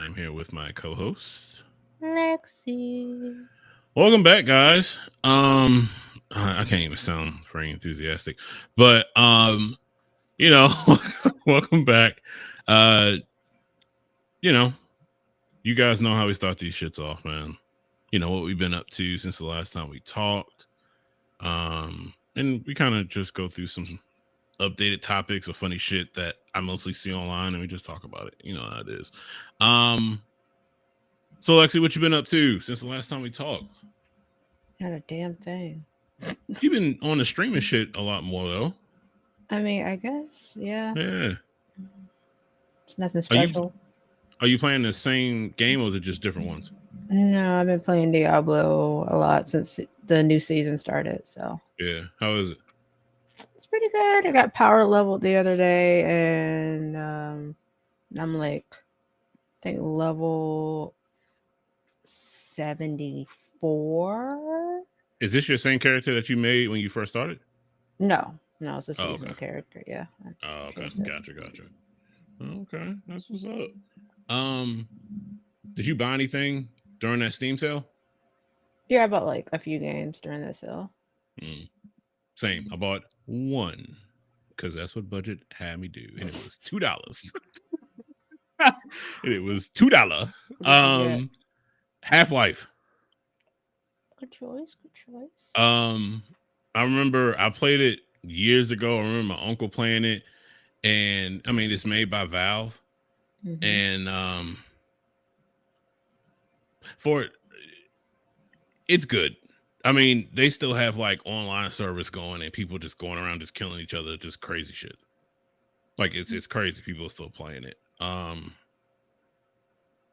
I'm here with my co-host. Lexi. Welcome back, guys. I can't even sound very enthusiastic, but you know, welcome back. Uh, you know, you guys know how we start these shits off, man. You know what we've been up to since the last time we talked. And we kind of just go through some updated topics or funny shit that I mostly see online, and we just talk about it. You know how it is. Um, so Lexi, what you been up to since the last time we talked? Not a damn thing. You've been on the streaming shit a lot more though. I mean, I guess, yeah. Yeah. It's nothing Are you special. are you playing the same game or is it just different ones? No, I've been playing Diablo a lot since the new season started, so Yeah. How is it? it's pretty good. I got power leveled the other day, and I'm like, I think level 74. Is this your same character that you made when you first started? No, no, it's a Oh, okay. seasonal character. Yeah, I Oh, okay. changed it. Gotcha. Okay. That's what's up. Um, did you buy anything during that Steam sale? Yeah, I bought like a few games during that sale. Mm, same. I bought one because that's what budget had me do, and it was $2. And it was $2. What did you get? Um, Half Life. Good choice. Good choice. Um, I remember I played it years ago. I remember my uncle playing it, and I mean it's made by Valve, Hmm. and for it, it's good. I mean, they still have like online service going, and people just going around just killing each other, just crazy shit. Like it's crazy. People are still playing it.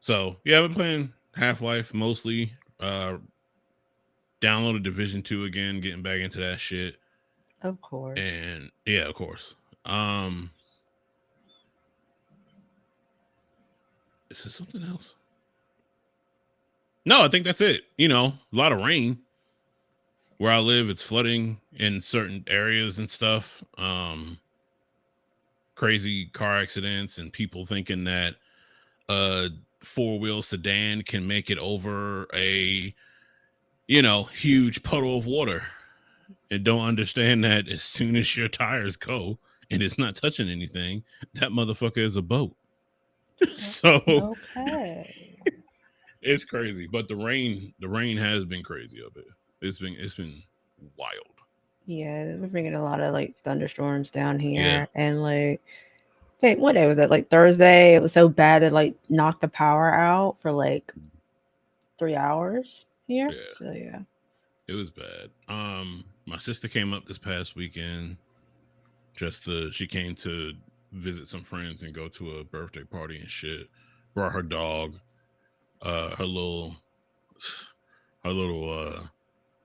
So yeah, I've been playing Half Life mostly. Downloaded Division 2 again, getting back into that shit, Of course. and yeah, of course. Um, is this something else? No, I think that's it. You know, a lot of rain where I live. It's flooding in certain areas and stuff. Crazy car accidents and people thinking that a four-wheel sedan can make it over a huge puddle of water and don't understand that as soon as your tires go and it's not touching anything, that motherfucker is a boat. So Okay. it's crazy. But the rain has been crazy up here. It's been wild. Yeah, we're bringing a lot of like thunderstorms down Yeah. here, and like, I think what day was it? Like Thursday, it was so bad that like knocked the power out for like 3 hours here. Yeah. So yeah. It was bad. My sister came up this past weekend. She came to visit some friends and go to a birthday party and shit. Brought her dog, her little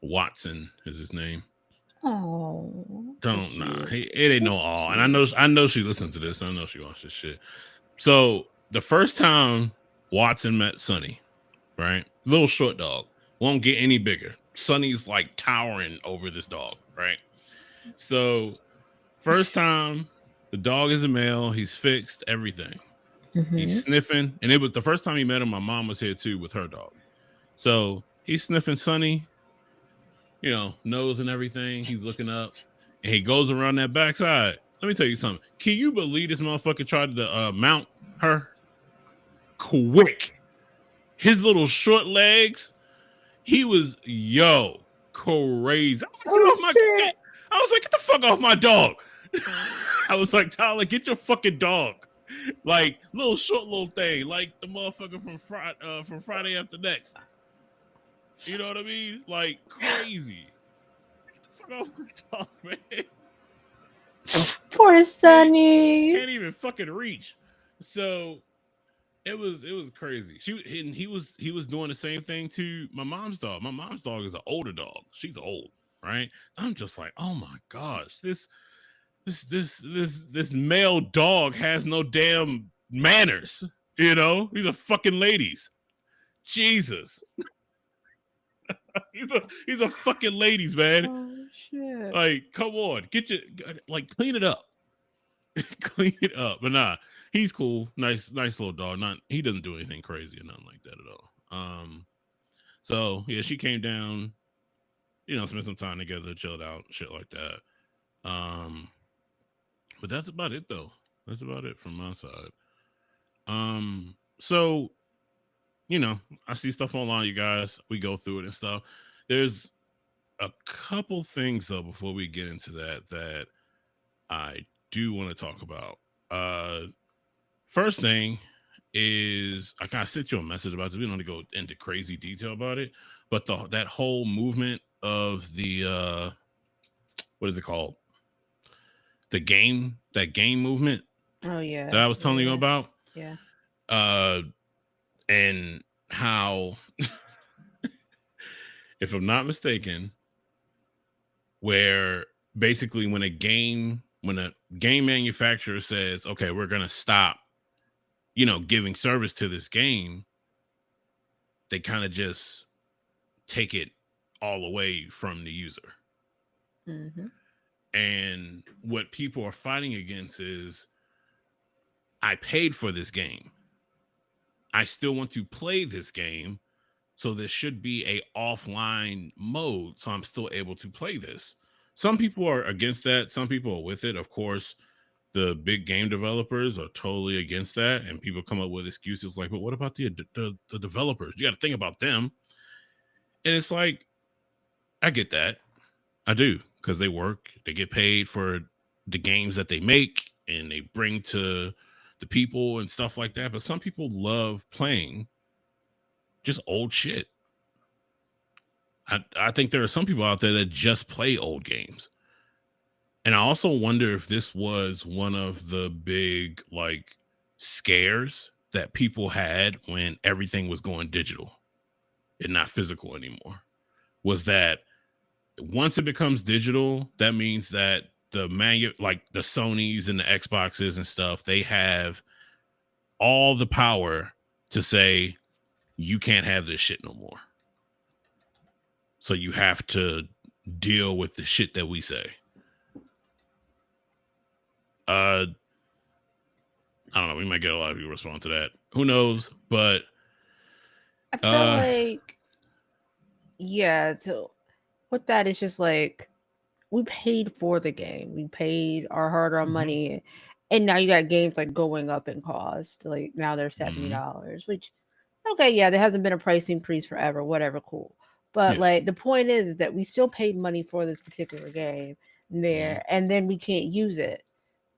Watson is his name. Oh, so Don't nah, cute. it ain't no It's all. And cute. I know she listens to this. I know she watches this shit. So the first time Watson met Sonny, right? Little short dog, won't get any bigger. Sonny's like towering over this dog, right? So first time, the dog is a male. He's fixed everything. He's Mm-hmm. sniffing, and it was the first time he met him. My mom was here too with her dog. So he's sniffing Sonny, nose and everything. He's looking up, and he goes around that backside. Let me tell you something. Can you believe this motherfucker tried to mount her quick? His little short legs. He was crazy. I was like, get Oh off my. shit! I was like, get the fuck off my dog. I was like, Tyler, get your fucking dog. Like little short little thing, like the motherfucker from Friday After Next. You know what I mean? Like crazy. Get the fuck off my dog, man. Poor Can't, Sunny. can't even fucking reach. So it was crazy. He was doing the same thing to my mom's dog. My mom's dog is an older dog. She's old, right? I'm just like, oh my gosh, this male dog has no damn manners. These are fucking ladies. Jesus, he's a fucking ladies, man. Oh shit! Like, come on, get your like clean it up, clean it up. But nah, he's cool, nice little dog. Not he doesn't do anything crazy or nothing like that at all. So yeah, she came down, spent some time together, chilled out, shit like that. Um, but that's about it though. That's about it from my side. So I see stuff online, you guys. We go through it and stuff. There's a couple things though before we get into that I do want to talk about. First thing is I kind of sent you a message about this. We don't need to go into crazy detail about it, but that whole movement of the what is it called? That game movement Oh that yeah, I was telling you yeah, about, yeah. uh, and how, if I'm not mistaken, where basically when a game manufacturer says, okay, we're gonna stop, giving service to this game, they kind of just take it all away from the user. Mm-hmm. And what people are fighting against is I paid for this game. I still want to play this game. So there should be a offline mode so I'm still able to play this. Some people are against that. Some people are with it. Of course, the big game developers are totally against that. And people come up with excuses like, but what about the developers? You got to think about them. And it's like, I get that. I do, because they work, they get paid for the games that they make and they bring to the people and stuff like that. But some people love playing just old shit. I think there are some people out there that just play old games. And I also wonder if this was one of the big like scares that people had when everything was going digital and not physical anymore. Was that once it becomes digital, that means that like the Sonys and the Xboxes and stuff, they have all the power to say you can't have this shit no more. So you have to deal with the shit that we say. I don't know. We might get a lot of people respond to that. Who knows? But I feel uh, like yeah. To with that, it's just like we paid for the game. We paid our hard-earned mhm, money, and now you got games like going up in cost. Like now they're mhm, $70, which okay, yeah, there hasn't been a price increase forever. Whatever, cool. But yeah, like the point is that we still paid money for this particular game mhm, there, and then we can't use it.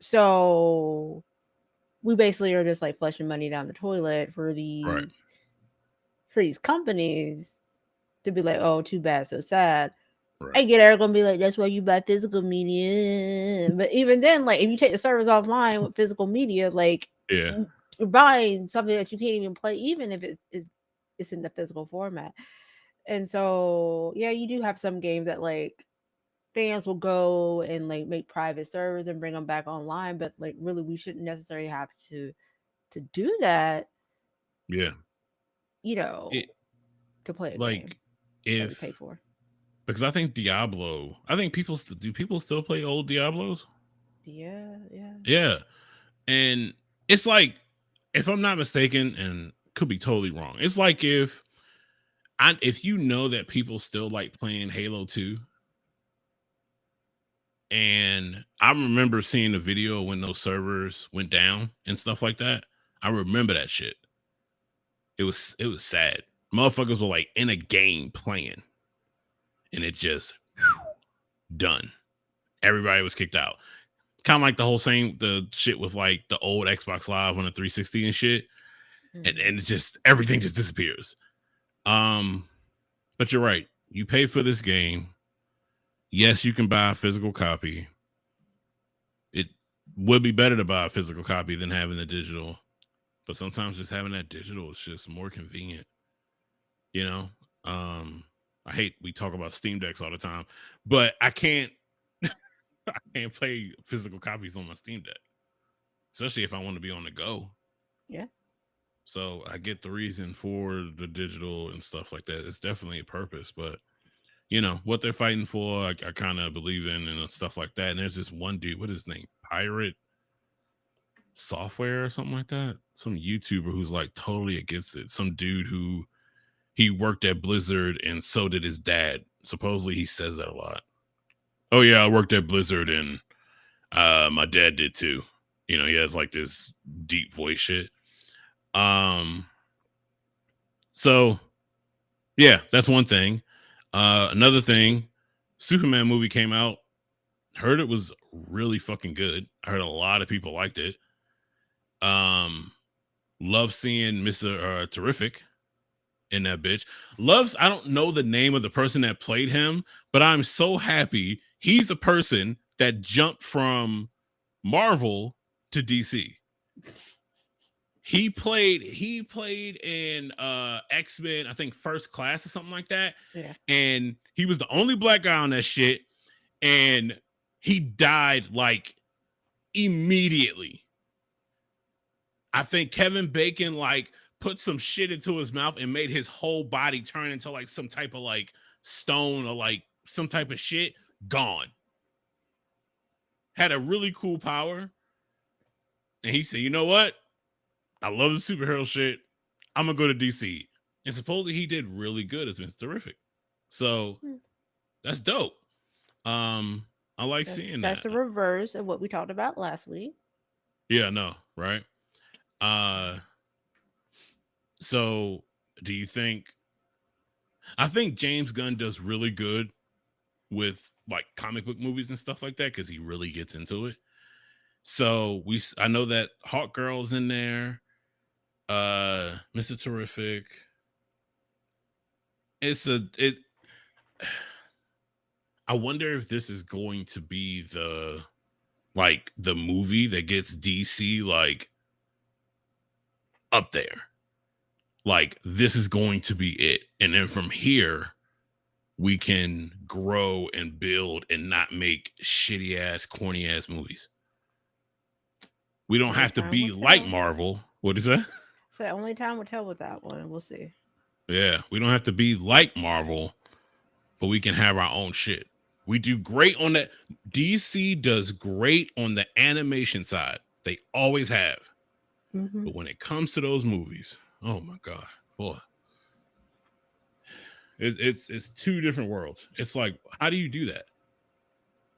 So we basically are just like flushing money down the toilet right, for these companies to be like, oh, too bad, so sad. I right, get they're gonna be like, that's why you buy physical media. But even then, like if you take the servers offline with physical media, like yeah, you're buying something that you can't even play, even if it's in the physical format. And so yeah, you do have some games that like fans will go and like make private servers and bring them back online, but like really we shouldn't necessarily have to do that, yeah. you know, It to play a game like that we pay if for. because I think Diablo. I think do people still play old Diablos? Yeah, yeah. Yeah, and it's like if I'm not mistaken, and could be totally wrong. It's like if you know that people still like playing Halo 2. And I remember seeing the video when those servers went down and stuff like that. I remember that shit. It was sad. Motherfuckers were like in a game playing, and it just done. Everybody was kicked out. Kind of like the shit with like the old Xbox Live on the 360 and shit, and Hmm. it just everything just disappears. Um, but you're right. You pay for this game. Yes, you can buy a physical copy. It would be better to buy a physical copy than having the digital. But sometimes just having that digital is just more convenient, you know? Um, I hate we talk about Steam Decks all the time, but I can't play physical copies on my Steam Deck, especially if I want to be on the go. Yeah. So I get the reason for the digital and stuff like that. It's definitely a purpose, but what they're fighting for, I kind of believe in and stuff like that. And there's this one dude, what is his name? Pirate software or something like that. Some YouTuber who's like totally against it. Some dude who he worked at Blizzard and so did his dad. Supposedly he says that a lot. Oh yeah, I worked at Blizzard and my dad did too. You know, he has like this deep voice shit. Um so yeah, that's one thing. Another thing, Superman movie came out. Heard it was really fucking good. I heard a lot of people liked it. Um love seeing Mr. Terrific in that bitch. Loves, I don't know the name of the person that played him, but I'm so happy he's the person that jumped from Marvel to DC. He played in X-Men, I think First Class or something like that. Yeah. And he was the only black guy on that shit. And he died like immediately. I think Kevin Bacon like put some shit into his mouth and made his whole body turn into like some type of like stone or like some type of shit. Gone. Had a really cool power. And he said, you know what? I love the superhero shit. I'm gonna go to DC. And supposedly he did really good as Mr. Terrific. So Hmm. that's dope. I like seeing That's that. the reverse of what we talked about last week. Yeah, no, right? Uh so do you think I think James Gunn does really good with like comic book movies and stuff like that because he really gets into it. So I know that Hawk Girl's in there, Mr. Terrific. It. I wonder if this is going to be the movie that gets DC like up there. Like this is going to be it, and then from here we can grow and build and not make shitty ass, corny ass movies. We don't Only have to time will be like tell. Marvel. What is that? So only time will tell with that one. We'll see. Yeah, we don't have to be like Marvel, but we can have our own shit. We do great on that. DC does great on the animation side. They always have. Mm-hmm. But when it comes to those movies, oh my god, boy, it's two different worlds. It's like, how do you do that?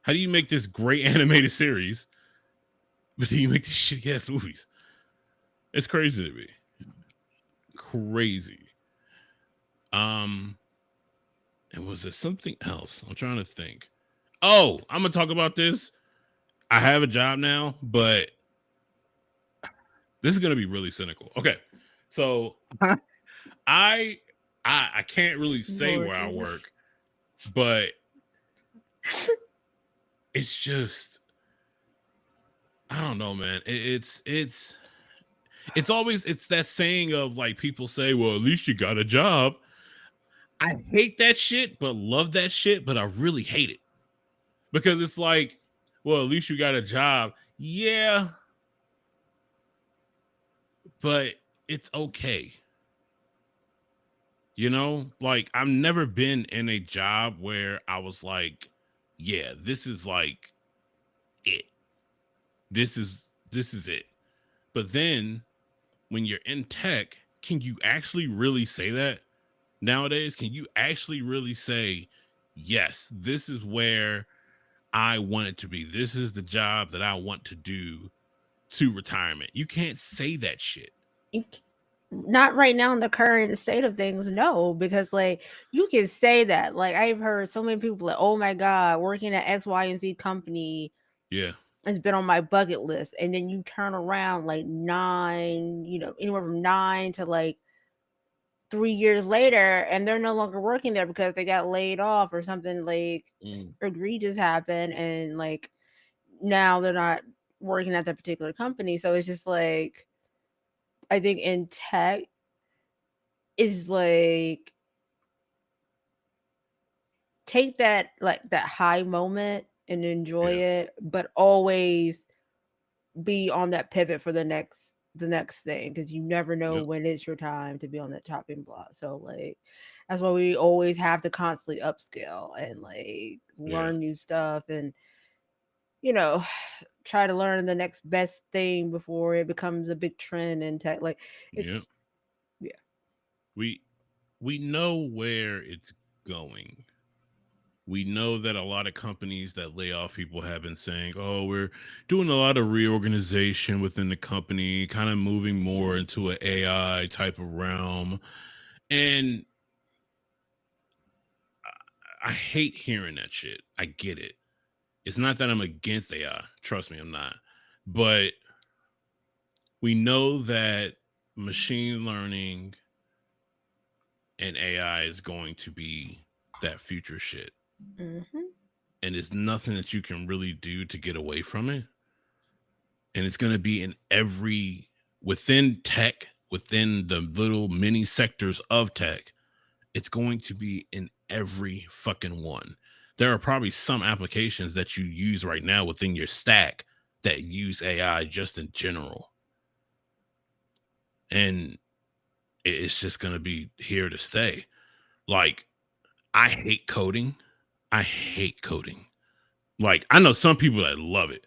How do you make this great animated series, but do you make these shitty ass movies? It's crazy to me. Crazy. Um, and was there something else? I'm trying to think. Oh, I'm gonna talk about this. I have a job now, but this is gonna be really cynical. Okay, so I I can't really say Lord where I Jesus. work, but it's just I don't know, man. It's always it's that saying of like people say, well, at least you got a job. I hate that shit, but love that shit, but I really hate it because it's like, well, at least you got a job. Yeah, but it's okay. You know, like I've never been in a job where I was like, yeah, this is like it. This is it. But then when you're in tech, can you actually really say that nowadays? Can you actually really say, yes, this is where I want it to be. This is the job that I want to do to retirement. You can't say that shit. You not right now in the current state of things, no, because like you can say that. Like I've heard so many people like, oh my god, working at X, Y, and Z company Yeah. has been on my bucket list, and then you turn around like anywhere from 9 to like 3 years later, and they're no longer working there because they got laid off or something like Mm, egregious happened, and like now they're not working at that particular company. So it's just like I think in tech is like take that like that high moment and enjoy yeah. it, but always be on that pivot for the next thing because you never know Yep. when it's your time to be on that chopping block. So like that's why we always have to constantly upskill and like Yeah. learn new stuff and you know, try to learn the next best thing before it becomes a big trend in tech. Like Yeah. it's yeah. We we know where it's going. We know that a lot of companies that lay off people have been saying, "Oh, we're doing a lot of reorganization within the company, kind of moving more into an AI type of realm." And I hate hearing that shit. I get it. It's not that I'm against AI. Trust me, I'm not. But we know that machine learning and AI is going to be that future shit. Hmm. And there's nothing that you can really do to get away from it. And it's going to be in every, within tech, within the little mini sectors of tech, it's going to be in every fucking one. There are probably some applications that you use right now within your stack that use AI just in general. And it's just going to be here to stay. Like, I hate coding. I hate coding. Like, I know some people that love it.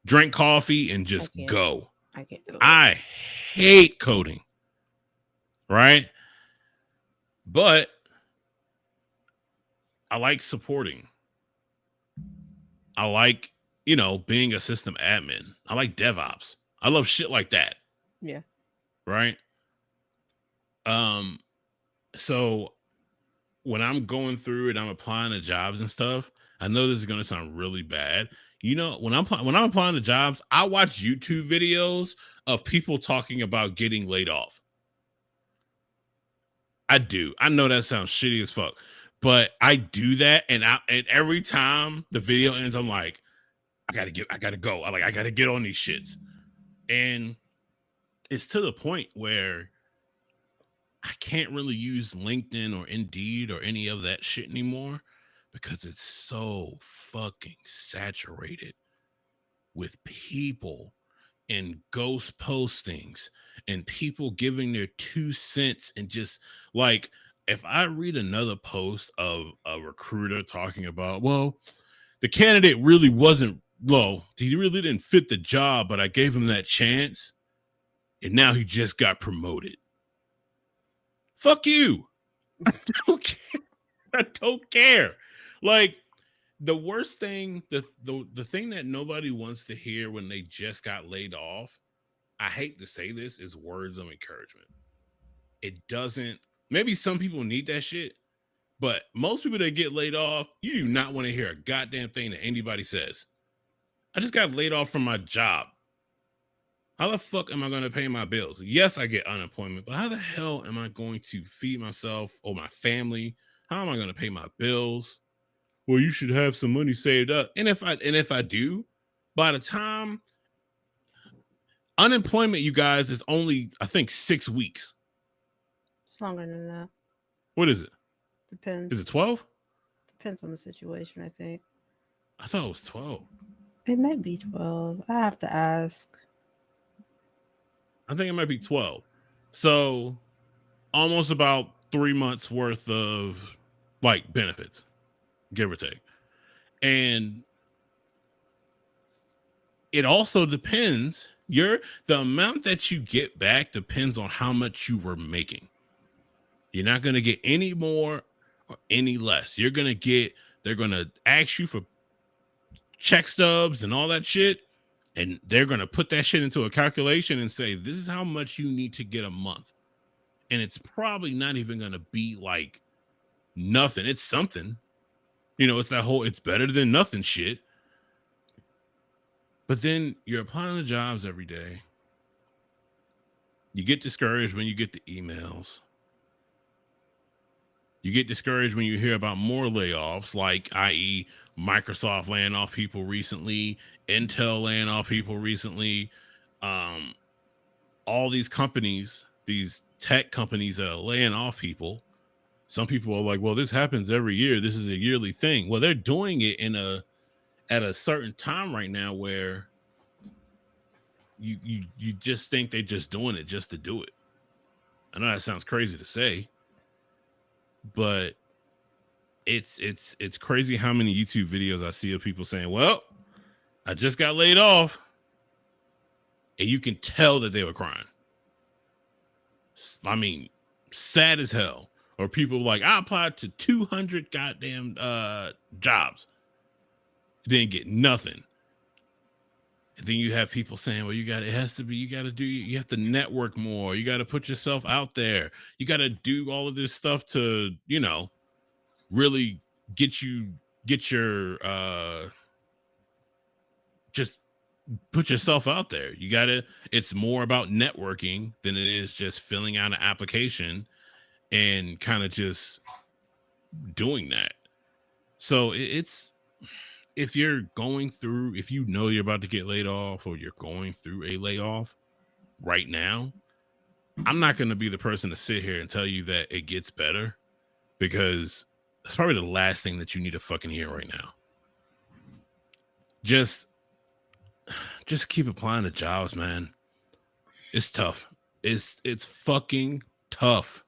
Drink coffee and I just can't. go. I can't do it. I hate coding, right? But I like supporting. I like, being a system admin. I like DevOps. I love shit like that, Yeah. right? Um, so when I'm going through it, I'm applying to jobs and stuff. I know this is gonna sound really bad. When I'm applying to jobs, I watch YouTube videos of people talking about getting laid off. I do. I know that sounds shitty as fuck, but I do that, and every time the video ends, I'm like, I gotta go. I gotta get on these shits, and it's to the point where I can't really use LinkedIn or Indeed or any of that shit anymore because it's so fucking saturated with people and ghost postings and people giving their 2 cents and just like if I read another post of a recruiter talking about, well, the candidate really wasn't low, he really didn't fit the job, but I gave him that chance and now he just got promoted. Fuck you. I don't care. I don't care. Like the worst thing, the thing that nobody wants to hear when they just got laid off, I hate to say this, is words of encouragement. It doesn't, maybe some people need that shit, but most people that get laid off, you do not want to hear a goddamn thing that anybody says. I just got laid off from my job. How the fuck am I going to pay my bills? Yes, I get unemployment, but how the hell am I going to feed myself or my family? How am I going to pay my bills? Well, you should have some money saved up. And if I do, by the time unemployment, you guys, is only I think 6 weeks. It's longer than that. What is it? Is it Depends. 12? Depends on the situation, I think. I thought it was 12. It might be 12. I have to ask. I think it might be 12. So almost about 3 months worth of like benefits, give or take. And it also depends. The amount that you get back depends on how much you were making. You're not going to get any more or any less. They're going to ask you for check stubs and all that shit. And they're going to put that shit into a calculation and say, this is how much you need to get a month. And it's probably not even going to be like nothing. It's something. It's that whole it's better than nothing shit. But then you're applying to jobs every day. You get discouraged when you get the emails. You get discouraged when you hear about more layoffs, like i.e. Microsoft laying off people recently, Intel laying off people recently. Um, all these companies, these tech companies that are laying off people. Some people are like, well, this happens every year. This is a yearly thing. Well, they're doing it at a certain time right now where you just think they're just doing it just to do it. I know that sounds crazy to say, but it's crazy how many YouTube videos I see of people saying, well, I just got laid off. And you can tell that they were crying. I mean, sad as hell. Or people like, I applied to 200 goddamn jobs. Didn't get nothing. And then you have people saying, well, it has to be, you have to network more. You got to put yourself out there. You got to do all of this stuff to, really get your, just put yourself out there. It's more about networking than it is just filling out an application and kind of just doing that. So it's, if you're if you know you're about to get laid off or you're going through a layoff right now, I'm not going to be the person to sit here and tell you that it gets better, because that's probably the last thing that you need to fucking hear right now. Just keep applying to jobs, man. It's tough. It's fucking tough.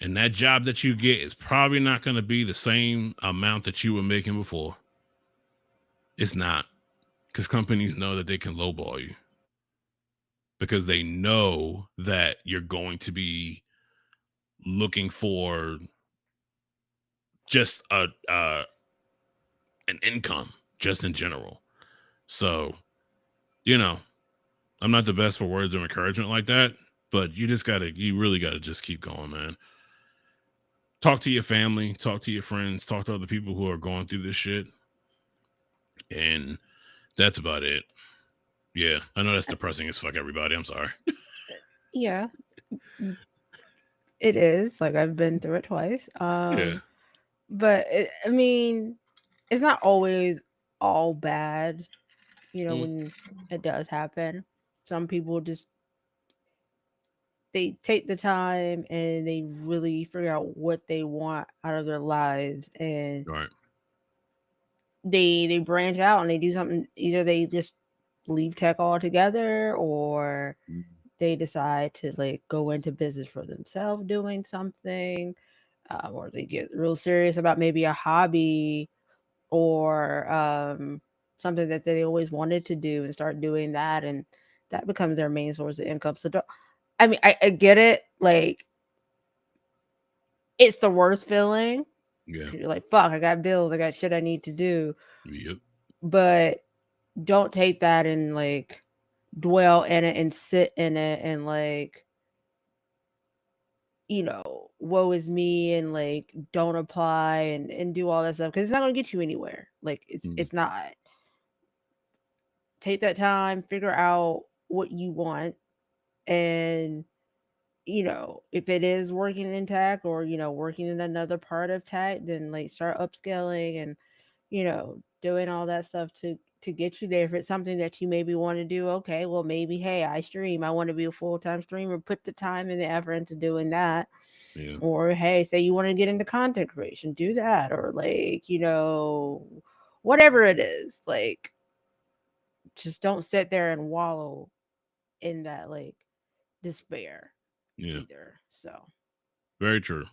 And that job that you get is probably not going to be the same amount that you were making before. It's not. Because companies know that they can lowball you. Because they know that you're going to be looking for just an income, just in general. So, I'm not the best for words of encouragement like that, but you really gotta just keep going, man. Talk to your family, talk to your friends, talk to other people who are going through this shit. And that's about it. Yeah, I know that's depressing as fuck, everybody. I'm sorry. Yeah, it is. Like, I've been through it twice. Yeah. But I mean, it's not always all bad, when it does happen. Some people just they take the time and they really figure out what they want out of their lives, and Right. they branch out and they do something. Either they just leave tech altogether, or they decide to like go into business for themselves doing something, or they get real serious about maybe a hobby, or something that they always wanted to do and start doing that, and that becomes their main source of income. So I mean, I get it. Like, it's the worst feeling. Yeah. You're like, fuck, I got bills, I got shit I need to do. Yep. But don't take that and like dwell in it and sit in it and like, woe is me, and like don't apply and do all that stuff, because it's not going to get you anywhere. Like, it's not. Take that time, figure out what you want, and if it is working in tech, or working in another part of tech, then like start upscaling and doing all that stuff to get you there. If it's something that you maybe want to do, okay, well, maybe, hey, I stream, I want to be a full-time streamer, put the time and the effort into doing that. Yeah. Or hey, say you want to get into content creation, do that. Or like, whatever it is, like, just don't sit there and wallow in that like despair either. So very true.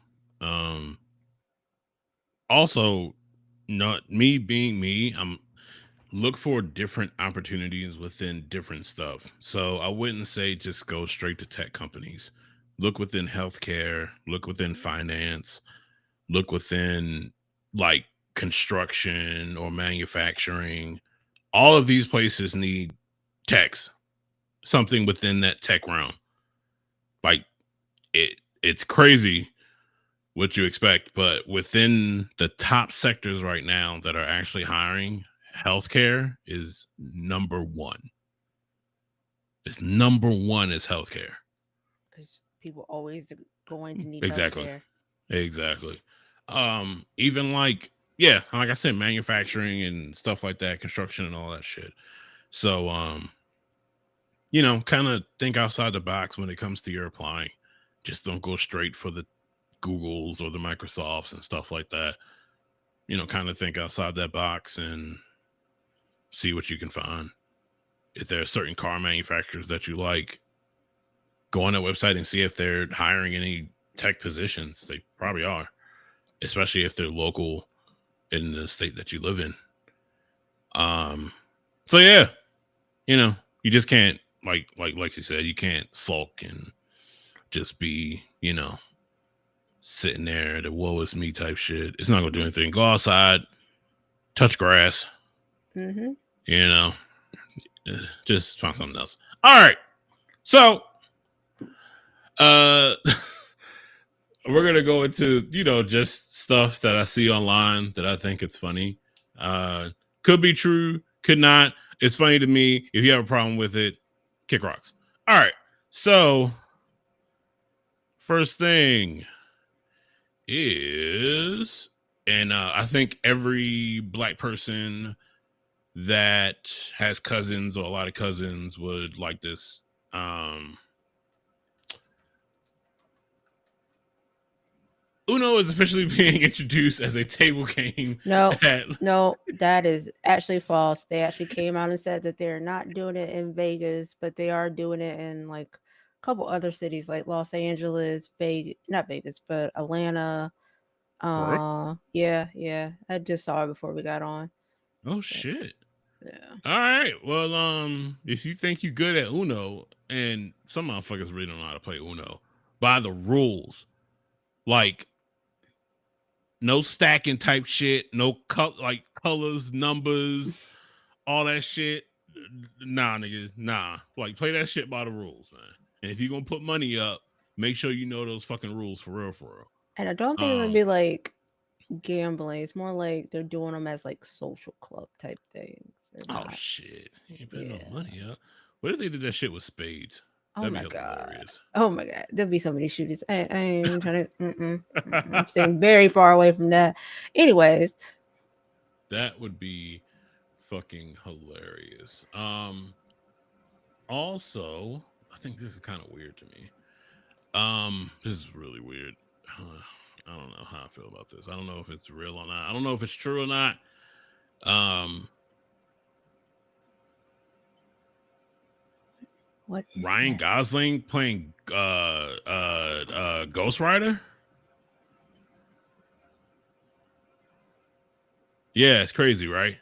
Also, not me being me, I'm look for different opportunities within different stuff. So I wouldn't say just go straight to tech companies. Look within healthcare, look within finance, look within like construction or manufacturing. All of these places need techs, something within that tech realm. Like, it's crazy what you expect, but within the top sectors right now that are actually hiring, healthcare is number one. It's number one is healthcare. because people always are going to need Exactly. healthcare. Exactly. Even like, yeah, like I said, manufacturing and stuff like that, construction and all that shit. So kind of think outside the box when it comes to your applying. Just don't go straight for the Googles or the Microsofts and stuff like that. Kind of think outside that box and see what you can find. If there are certain car manufacturers that you like, go on their website and see if they're hiring any tech positions. They probably are, especially if they're local in the state that you live in. Um, so yeah, you know, you just can't like you said, you can't sulk and just be, sitting there the woe is me type shit. It's not gonna do anything. Go outside, touch grass, Mm-hmm. you know, just find something else. All right. So uh we're gonna go into, just stuff that I see online that I think it's funny. Could be true, could not. It's funny to me. If you have a problem with it, kick rocks. All right. So first thing is, and I think every black person that has cousins or a lot of cousins would like this. Um, Uno is officially being introduced as a table game. No, At, no, that is actually false. They actually came out and said that they're not doing it in Vegas, but they are doing it in like a couple other cities like Los Angeles, Vegas, not Vegas, but Atlanta. Yeah. I just saw it before we got on. oh So, shit! yeah. All right. Well, if you think you're good at Uno, and some motherfuckers really don't know how to play Uno by the rules, like no stacking type shit, no like colors, numbers, all that shit. Nah, nigga, nah. Like play that shit by the rules, man. And if you're gonna put money up, make sure you know those fucking rules for real, for real. And I don't think it's gonna Um, be like gambling. It's more like they're doing them as like social club type things. They're oh not. shit, you ain't putting no Yeah. money up. What if they did that shit with spades? Oh That'd be my god. hilarious. Oh my god. There'll be so many shootings. I ain't even trying to. I'm staying very far away from that. Anyways, That would be fucking hilarious. Also, I think this is kind of weird to me. This is really weird. I don't know how I feel about this. I don't know if it's real or not. I don't know if it's true or not. Um, what is Ryan that? Gosling playing Ghost Rider. Yeah, it's crazy, right?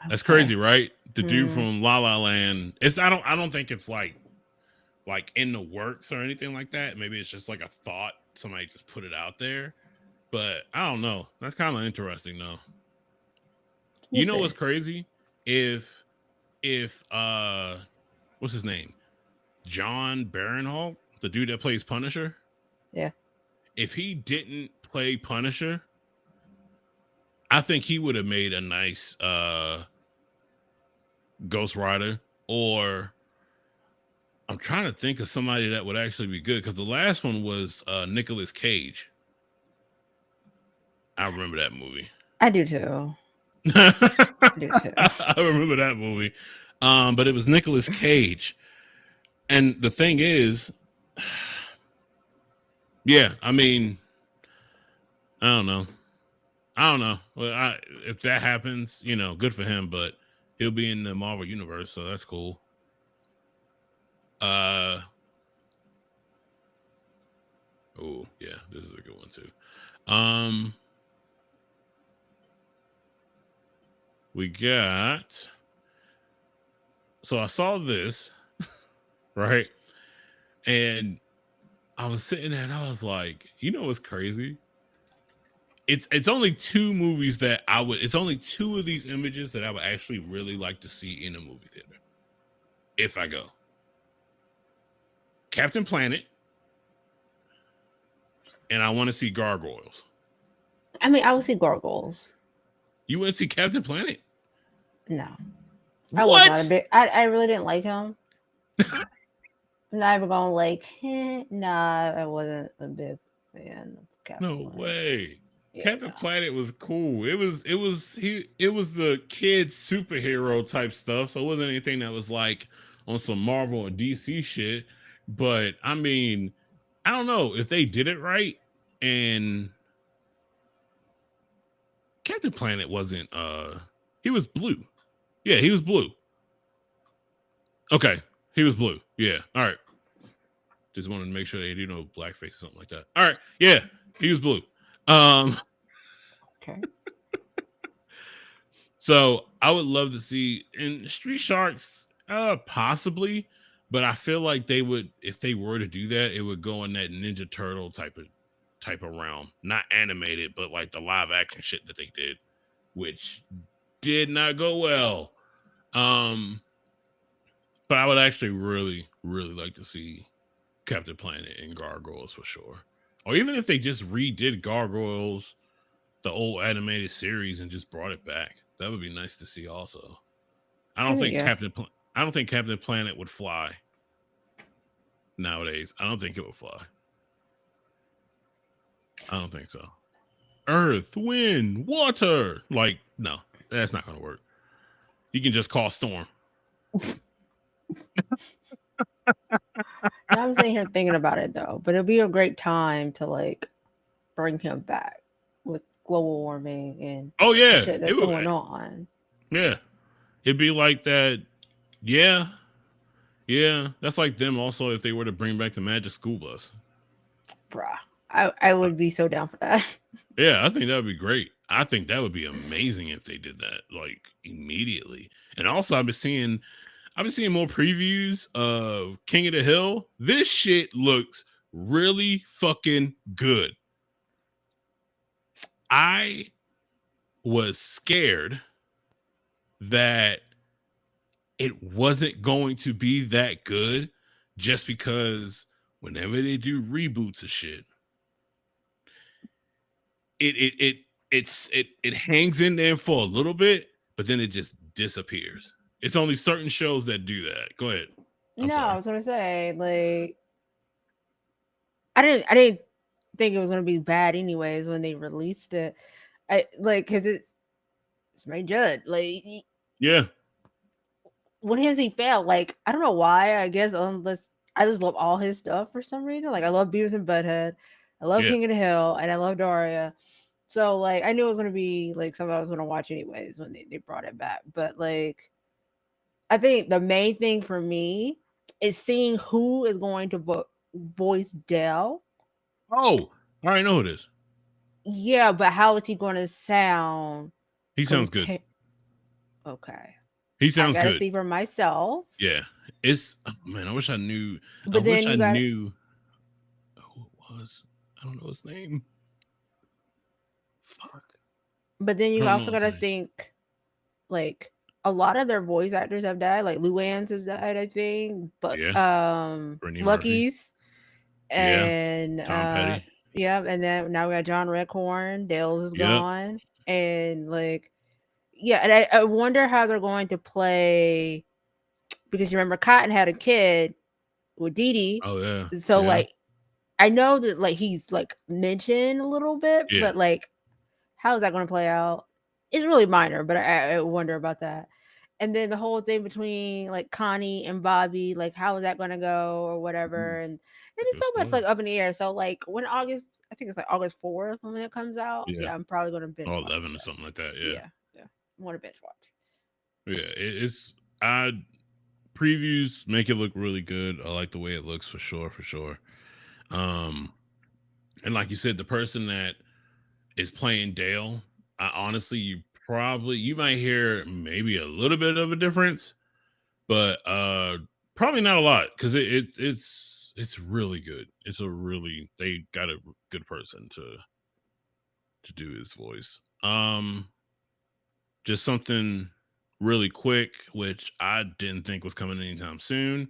That's Okay. crazy, right? The dude Hmm. from La La Land. I don't think it's like in the works or anything like that. Maybe it's just like a thought. Somebody just put it out there. But I don't know. That's kind of interesting though. We'll You know see. what's crazy? If what's his name? John Barinholtz, the dude that plays Punisher, Yeah. if he didn't play Punisher, I think he would have made a nice Ghost Rider. Or I'm trying to think of somebody that would actually be good because the last one was Nicolas Cage. I remember that movie. I do too. I do too. I remember that movie. But it was Nicolas Cage. And the thing is, yeah, I mean, I don't know. I don't know. Well, if that happens, good for him. But he'll be in the Marvel universe, so that's cool. Uh oh, yeah, this is a good one too. Um, we got. So I saw this right, and I was sitting there and I was like, you know what's crazy? It's only two movies that I would. It's only two of these images that I would actually really like to see in a movie theater if I go. Captain Planet, and I want to see Gargoyles. I mean, I would see gargoyles. You want to see Captain Planet? No, I was not a What? big. I really didn't like him. I'm not even going like. Nah, I wasn't a big fan of Captain No Planet. way. Yeah, Captain no. Planet was cool. It was the kids superhero type stuff. So it wasn't anything that was like on some Marvel or DC shit. But I mean, I don't know if they did it right. And Captain Planet wasn't he was blue. Yeah, he was blue. Okay. He was blue. Yeah. All right. Just wanted to make sure they didn't know blackface or something like that. All right. Yeah. He was blue. Um Okay. So I would love to see in Street Sharks, possibly, but I feel like they would, if they were to do that, it would go in that Ninja Turtle type of realm, not animated, but like the live action shit that they did, which did not go well. Um, but I would actually really, really like to see Captain Planet and Gargoyles for sure, or even if they just redid Gargoyles, the old animated series, and just brought it back, that would be nice to see also. I I don't think think yeah. I don't think Captain Planet would fly nowadays. I don't think it would fly. I don't think so. Earth, wind, water. Like, no, that's not gonna work. You can just call storm. Now I'm sitting here thinking about it though, but it'll be a great time to like bring him back with global warming and Oh the yeah, shit it that's would. going on. Yeah, it'd be like that. Yeah, yeah. That's like them also if they were to bring back the Magic School Bus. Bruh. I Uh, would be so down for that. Yeah, I think that would be great. I think that would be amazing if they did that like immediately. And also, I've been seeing more previews of King of the Hill. This shit looks really fucking good. I was scared that it wasn't going to be that good just because whenever they do reboots of shit, it hangs in there for a little bit, but then it just disappears. It's only certain shows that do that. Go ahead. I'm No, I sorry. was gonna say like I didn't think it was gonna be bad anyways when they released it. I like because it's Ray Judd. Like Yeah, when has he failed? Like I don't know why. I guess unless I just love all his stuff for some reason. Like I love Beavis and Butthead, I love yeah. King of the Hill, and I love Daria. So like I knew it was gonna be like something I was gonna watch anyways when they brought it back. But like I think the main thing for me is seeing who is going to voice Dell. Oh, I already know who it is. Yeah, but how is he going to sound He sounds good. compare? Okay, He I sounds gotta good. see for myself. Yeah. It's oh, man, I wish I knew. I But wish then I you got, knew who it was. I don't know his name. Fuck. but then I you don't also know his gotta name. think like a lot of their voice actors have died. Like Luann's has died, I think. But Yeah. Brittany Murphy. Lucky's Yeah. and Tom Petty. yeah, and then now we got John Redcorn. Dale's is Yep. gone, and like yeah, and I wonder how they're going to play because you remember Cotton had a kid with Dee Dee, Oh yeah. so Yeah. like I know that like he's like mentioned a little bit, Yeah. but like how is that going to play out? It's really minor, but I wonder about that. And then the whole thing between like Connie and Bobby, like how is that going to go or Mm, whatever, and it's a it's just good so much story. like up in the air. So like when August, I think it's like August 4th when it comes out. Yeah. Yeah, I'm probably going to binge Oh, watch 11 or that. something like that. Yeah. Yeah, yeah, I want to binge watch. Yeah. It's I previews make it look really good. I like the way it looks for sure, for sure. Um and like you said, the person that is playing Dale, I honestly you might hear maybe a little bit of a difference, but probably not a lot because it's really good. It's a really they got a good person to do his voice. Just something really quick, which I didn't think was coming anytime soon,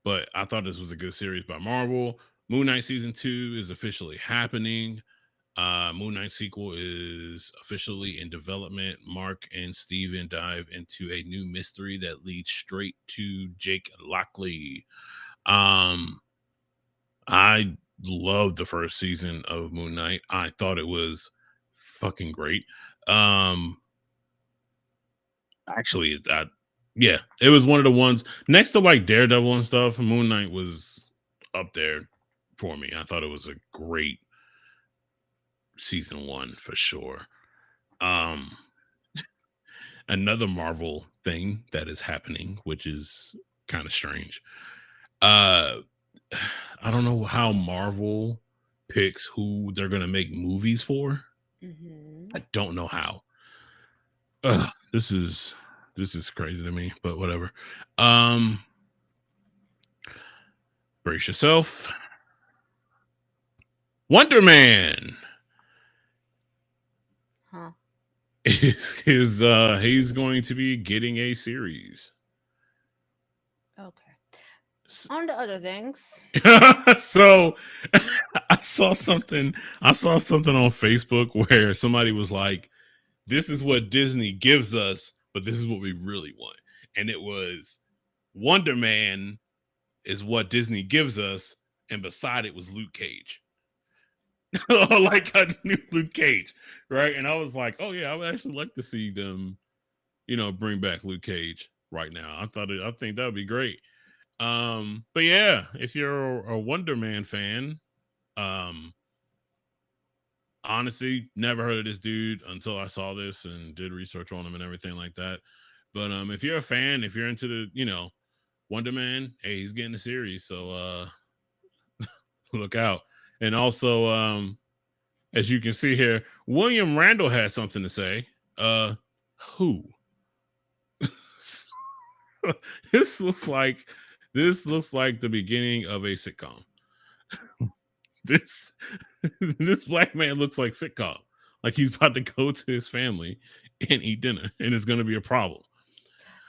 but I thought this was a good series by Marvel. Moon Knight season 2 is officially happening. Moon Knight sequel is officially in development. Mark and Steven dive into a new mystery that leads straight to Jake Lockley. Um, I loved the first season of Moon Knight. I thought it was fucking great. Um, actually, yeah, it was one of the ones next to like Daredevil and stuff. Moon Knight was up there for me. I thought it was a great season one for sure. Um, Another Marvel thing that is happening, which is kind of strange. Uh I don't know how Marvel picks who they're gonna make movies for. Hmm. I don't know how. This is crazy to me, but whatever. Um, brace yourself. Wonder Man Huh. is he's going to be getting a series. Okay. On to other things. So I saw something. I saw something on Facebook where somebody was like, "This is what Disney gives us, but this is what we really want," and it was Wonder Man is what Disney gives us, and beside it was Luke Cage, like a new Luke Cage, right? And I was like, "Oh yeah, I would actually like to see them, bring back Luke Cage right now." I think that would be great. But yeah, if you're a Wonder Man fan, um, honestly, never heard of this dude until I saw this and did research on him and everything like that. But if you're a fan, if you're into the, Wonder Man, hey, he's getting a series, so look out. And also, as you can see here, William Randall has something to say. Who? this looks like this looks like the beginning of a sitcom. This this black man looks like sitcom. Like he's about to go to his family and eat dinner, and it's going to be a problem.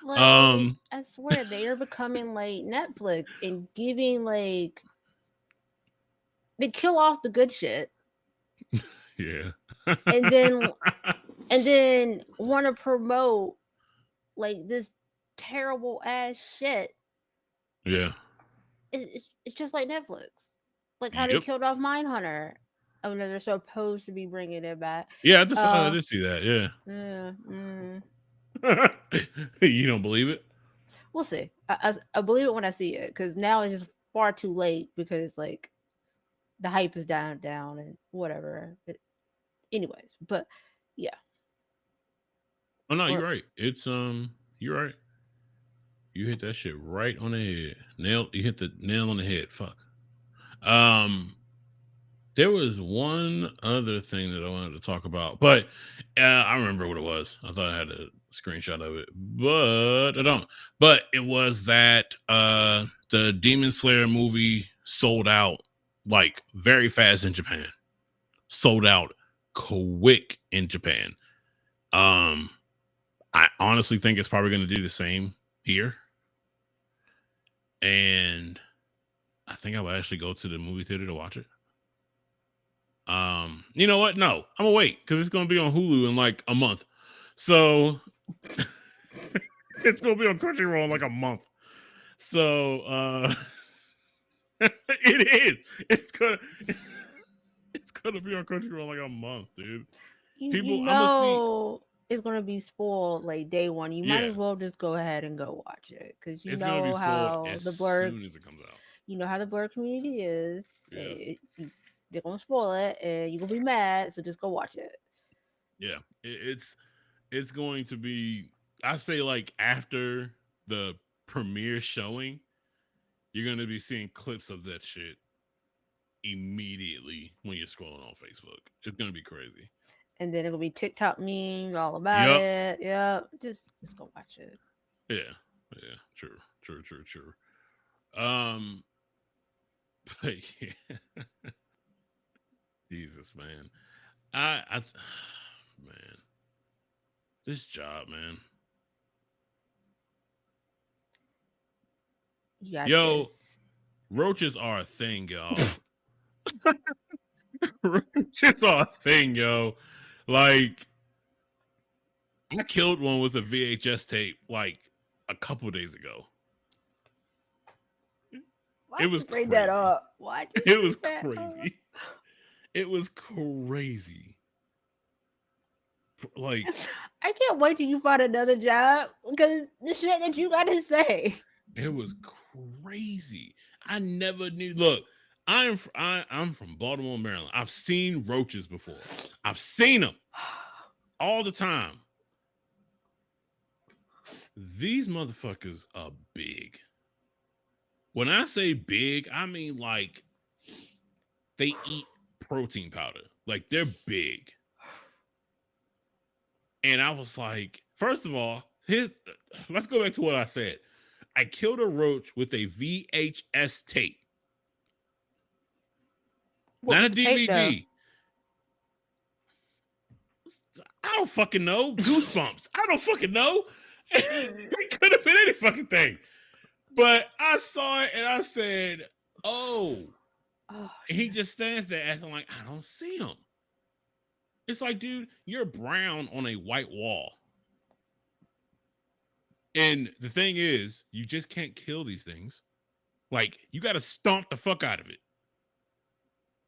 Like, Um, I swear they are becoming like Netflix and giving like they kill off the good shit yeah, and then want to promote like this terrible ass shit. yeah, It's just like Netflix, like how they yep, killed off Mindhunter. Oh no, they're supposed to be bringing it back. yeah. I Uh, did see that. Yeah, yeah, you don't believe it? we'll see. I believe it when I see it because now it's just far too late because like the hype is down and whatever. Anyways, but yeah, Oh no, or you're right. You're right. You hit that shit right on the head. Nail. You hit the nail on the head. Fuck. Um, There was one other thing that I wanted to talk about, but I remember what it was. I thought I had a screenshot of it, but I don't. But it was that the Demon Slayer movie sold out like very fast in Japan. Sold out quick in Japan. Um, I honestly think it's probably going to do the same here, and I think I will actually go to the movie theater to watch it. You know what? No, I'm gonna wait because it's gonna be on Hulu in like a month. So it's gonna be on Crunchyroll in like a month. So it is. It's gonna be on Crunchyroll in like a month, dude. you People, I'm gonna see. know it's gonna be spoiled like day one. You might Yeah, as well just go ahead and go watch it because it's gonna be spoiled as soon as it comes out. you know how the blur community is. Yeah, They're gonna spoil it and you're gonna be mad. So just go watch it. yeah. It's going to be. I say like after the premiere showing, you're gonna be seeing clips of that shit immediately when you're scrolling on Facebook. It's gonna be crazy. And then it'll be TikTok memes all about Yep. it. Yep. Just go watch it. Yeah. Yeah. True. True. True. True. Um. But yeah. Jesus, man. I. Man. This job, man. You got Yo, this. roaches are a thing, y'all. Roaches are a thing, yo. Like I killed one with a VHS tape like a couple days ago. It Why'd was you bring that crazy. up? Why'd you It bring was that up? crazy. It was crazy. Like I can't wait till you find another job because the shit that you gotta say. it was crazy. I never knew. Look, I'm from Baltimore, Maryland. I've seen roaches before. I've seen them all the time. These motherfuckers are big. When I say big, I mean like they eat protein powder. Like they're big. And I was like, first of all, let's go back to what I said. I killed a roach with a VHS tape, What not a was the tape though? DVD. I don't fucking know. Goosebumps. I don't fucking know. It could have been any fucking thing. But I saw it and I said, oh. Oh And he shit. just stands there acting like I don't see him. It's like, dude, you're brown on a white wall. And the thing is, you just can't kill these things. Like, you got to stomp the fuck out of it.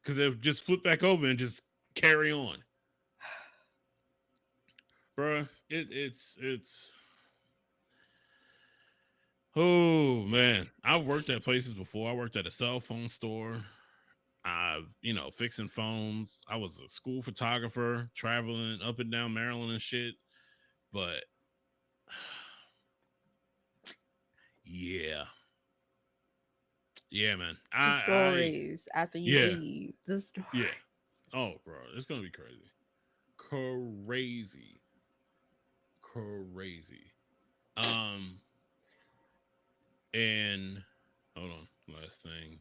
Because they'll just flip back over and just carry on. Bruh, it's oh man. I've worked at places before. I worked at a cell phone store. I've, fixing phones. I was a school photographer, traveling up and down Maryland and shit. But yeah. Yeah, man. The I stories after you yeah, leave. The story. yeah. Oh, bro, it's gonna be crazy. Crazy. Crazy. Um, and hold on, last thing.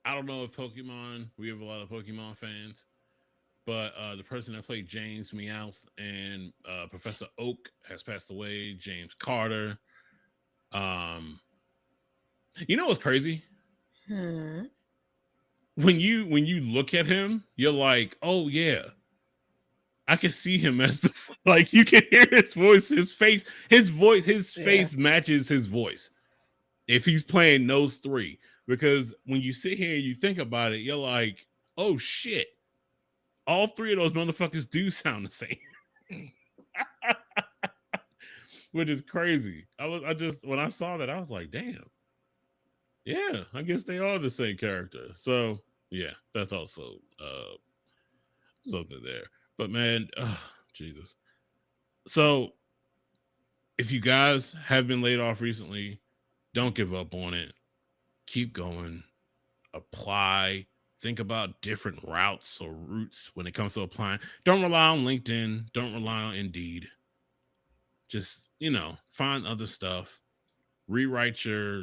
I don't know if Pokemon. We have a lot of Pokemon fans, but the person that played James Meowth and Professor Oak has passed away. James Carter. Um, you know what's crazy? Hmm. When you look at him, you're like, oh yeah, I can see him as the like you can hear his voice, his Yeah. face matches his voice if he's playing those three. Because when you sit here and you think about it, you're like, oh shit, all three of those motherfuckers do sound the same, which is crazy. I just when I saw that, I was like, damn, yeah, I guess they are the same character. So yeah, that's also something there. But man, Jesus. So if you guys have been laid off recently, don't give up on it. Keep going. Apply. Think about different routes or routes when it comes to applying. Don't rely on LinkedIn. Don't rely on Indeed. Just, find other stuff. Rewrite your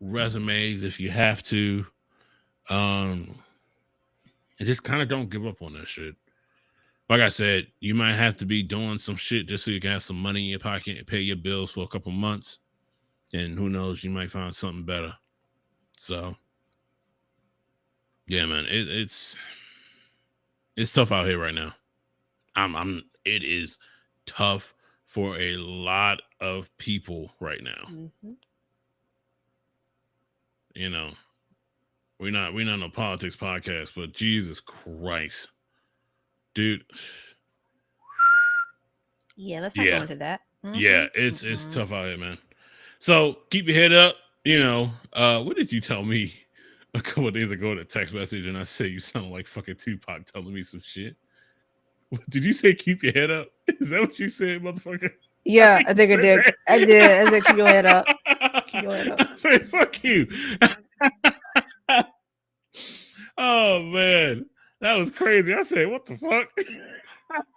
resumes if you have to. Um, and just kind of don't give up on that shit. Like I said, you might have to be doing some shit just so you can have some money in your pocket and pay your bills for a couple months. And who knows, you might find something better. So yeah, man, it's tough out here right now. It is tough for a lot of people right now. Hmm. You know, we're not no politics podcast, but Jesus Christ, dude, Yeah. Let's not go yeah, into that. yeah, Hmm. it's Mm-mm. tough out here, man. So keep your head up. What did you tell me a couple of days ago in a text message? And I said you sound like fucking Tupac telling me some shit. Did you say keep your head up? Is that what you said, motherfucker? I Yeah, think I you think I said did. I did. I said, keep your head up. Keep that. your head up. I said, fuck you. Oh man. That was crazy. I said, what the fuck?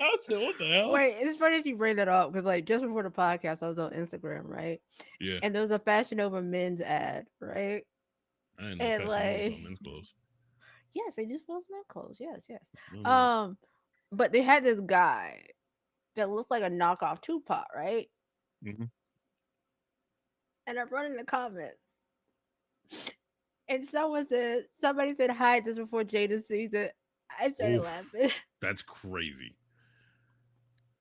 I said, what the hell? Wait, it's funny that you bring that up because, like, just before the podcast, I was on Instagram, right? Yeah. And there was a Fashion Over Men's ad, right? I didn't know And Fashion Nova like, sold men's clothes. yes, they do sell men clothes. Yes, yes. Mm-hmm. Um, but they had this guy that looks like a knockoff Tupac, right? Mm-hmm. And I'm running the comments, and somebody said hi this before Jada sees it. I started Oof. laughing. That's crazy.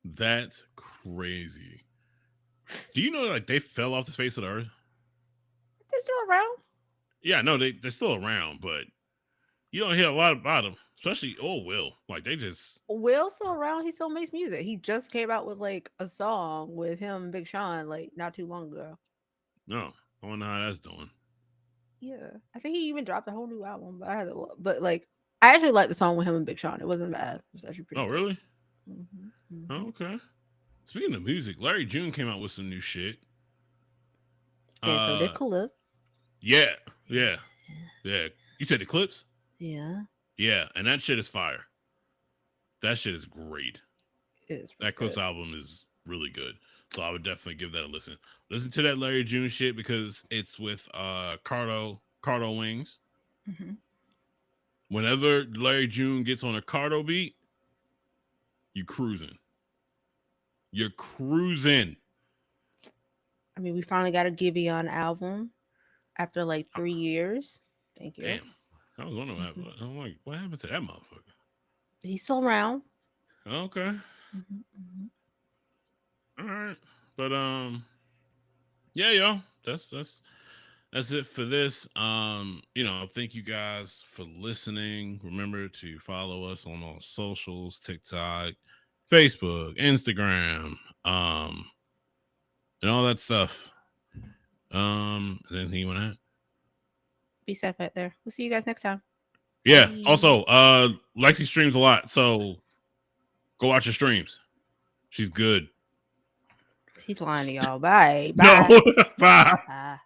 That's crazy. Do you know like they fell off the face of the earth? They're still around. Yeah, no, they're still around, but you don't hear a lot about them, especially Will. Like they just Will's still around. He still makes music. He just came out with like a song with him and Big Sean like not too long ago. no. I wonder how that's doing. Yeah, I think he even dropped a whole new album. But I had to look. But like, I actually liked the song with him and Big Sean. It wasn't bad. It was actually pretty Oh, good. really? Hmm. Hmm. Oh, okay. Speaking of music, Larry June came out with some new shit. And so did Uh, Khalid. yeah, yeah, yeah. You said the clips? Yeah. Yeah, and that shit is fire. That shit is great. It is pretty That Clips good. album is really good. So I would definitely give that a listen. Listen to that Larry June shit because it's with Cardo Wings. Hmm. Whenever Larry June gets on a Cardo beat, you cruising. You're cruising. I mean, we finally got a Giveon album after like 3 years. Thank you. Damn. I was wondering what Hmm. happened. I'm like, what happened to that motherfucker? He's still around. Okay. Hmm. Hmm. All right. But yeah, yo. That's it for this. Thank you guys for listening. Remember to follow us on all socials, TikTok, Facebook, Instagram, and all that stuff. Is there anything you want to add? Be safe out there. We'll see you guys next time. Yeah. Bye. Also, Lexi streams a lot, so go watch her streams. She's good. He's lying to y'all. Bye. No. Bye. Bye. Bye.